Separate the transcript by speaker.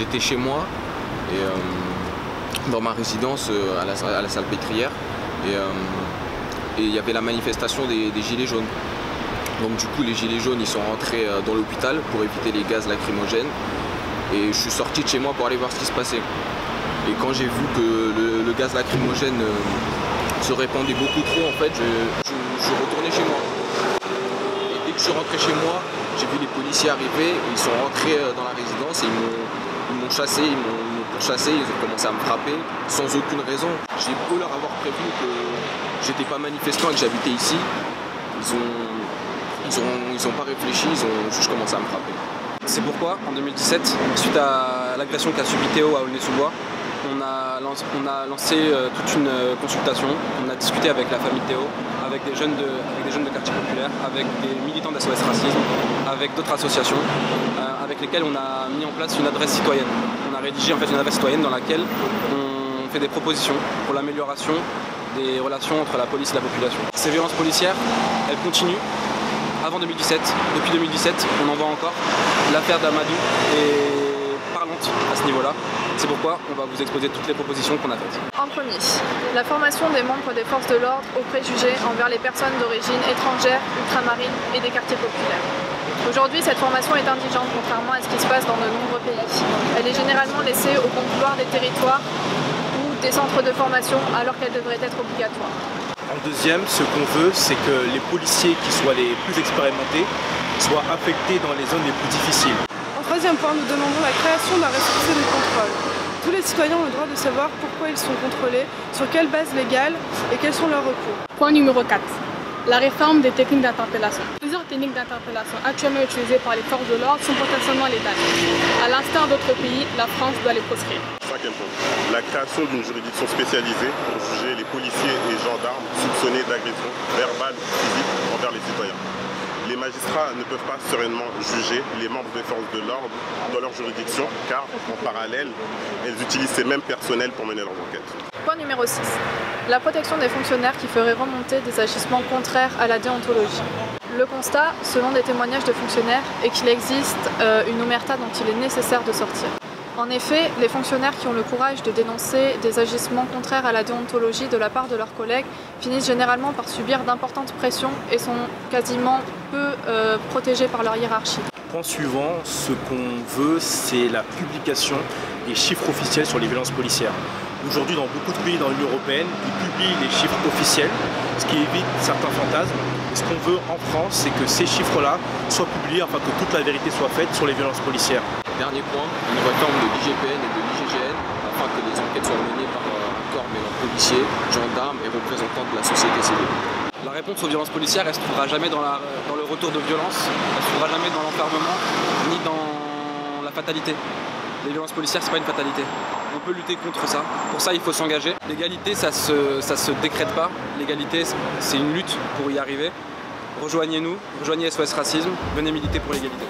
Speaker 1: J'étais chez moi et dans ma résidence à la Salpêtrière et il y avait la manifestation des gilets jaunes. Donc du coup les gilets jaunes ils sont rentrés dans l'hôpital pour éviter les gaz lacrymogènes et je suis sorti de chez moi pour aller voir ce qui se passait. Et quand j'ai vu que le gaz lacrymogène se répandait beaucoup trop, en fait, je suis retourné chez moi. Et dès que je suis rentré chez moi, j'ai vu les policiers arriver, ils sont rentrés dans la résidence et ils m'ont chassé, ils m'ont pourchassé, ils ont commencé à me frapper sans aucune raison. J'ai beau leur avoir prévenu que j'étais pas manifestant et que j'habitais ici, ils ont pas réfléchi, ils ont juste commencé à me frapper.
Speaker 2: C'est pourquoi, en 2017, suite à l'agression qu'a subi Théo à Aulnay-sous-Bois, on a lancé toute une consultation. On a discuté avec la famille Théo, avec des jeunes de quartier populaire, avec des militants d'SOS Racisme, avec d'autres associations, avec lesquelles on a mis en place une adresse citoyenne. On a rédigé en fait une adresse citoyenne dans laquelle on fait des propositions pour l'amélioration des relations entre la police et la population. Ces violences policières, elles continuent. Avant 2017, depuis 2017, on en voit encore. L'affaire d'Amadou est parlante à ce niveau-là. C'est pourquoi on va vous exposer toutes les propositions qu'on a faites.
Speaker 3: En premier, la formation des membres des forces de l'ordre aux préjugés envers les personnes d'origine étrangère, ultramarine et des quartiers populaires. Aujourd'hui, cette formation est indigente contrairement à ce qui se passe dans de nombreux pays. Elle est généralement laissée au bon vouloir des territoires ou des centres de formation alors qu'elle devrait être obligatoire.
Speaker 4: En deuxième, ce qu'on veut, c'est que les policiers qui soient les plus expérimentés soient affectés dans les zones les plus difficiles.
Speaker 5: En troisième point, nous demandons la création d'un récépissé de contrôle. Tous les citoyens ont le droit de savoir pourquoi ils sont contrôlés, sur quelle base légale et quels sont leurs recours.
Speaker 6: Point numéro 4. La réforme des techniques d'interpellation. Plusieurs techniques d'interpellation actuellement utilisées par les forces de l'ordre sont potentiellement létales. À l'instar d'autres pays, la France doit les proscrire.
Speaker 7: Cinquième point. La création d'une juridiction spécialisée pour juger les policiers et gendarmes soupçonnés d'agression verbale ou physique envers les citoyens. Les magistrats ne peuvent pas sereinement juger les membres des forces de l'ordre dans leur juridiction car, en parallèle, elles utilisent ces mêmes personnels pour mener leurs enquêtes.
Speaker 3: Point numéro 6. La protection des fonctionnaires qui ferait remonter des agissements contraires à la déontologie. Le constat, selon des témoignages de fonctionnaires, est qu'il existe une omerta dont il est nécessaire de sortir. En effet, les fonctionnaires qui ont le courage de dénoncer des agissements contraires à la déontologie de la part de leurs collègues finissent généralement par subir d'importantes pressions et sont quasiment peu protégés par leur hiérarchie.
Speaker 4: Point suivant, ce qu'on veut, c'est la publication des chiffres officiels sur les violences policières. Aujourd'hui, dans beaucoup de pays dans l'Union européenne, ils publient les chiffres officiels, ce qui évite certains fantasmes. Et ce qu'on veut en France, c'est que ces chiffres-là soient publiés afin que toute la vérité soit faite sur les violences policières.
Speaker 1: Dernier point, une réforme de l'IGPN et de l'IGGN afin que les enquêtes soient menées par un corps mêlant policiers, gendarmes et représentants de la société civile.
Speaker 2: La réponse aux violences policières, elle ne se trouvera jamais dans le retour de violence, elle ne se trouvera jamais dans l'enfermement, ni dans la fatalité. Les violences policières, c'est pas une fatalité. On peut lutter contre ça. Pour ça, il faut s'engager. L'égalité, ça se décrète pas. L'égalité, c'est une lutte pour y arriver. Rejoignez-nous, rejoignez SOS Racisme, venez militer pour l'égalité.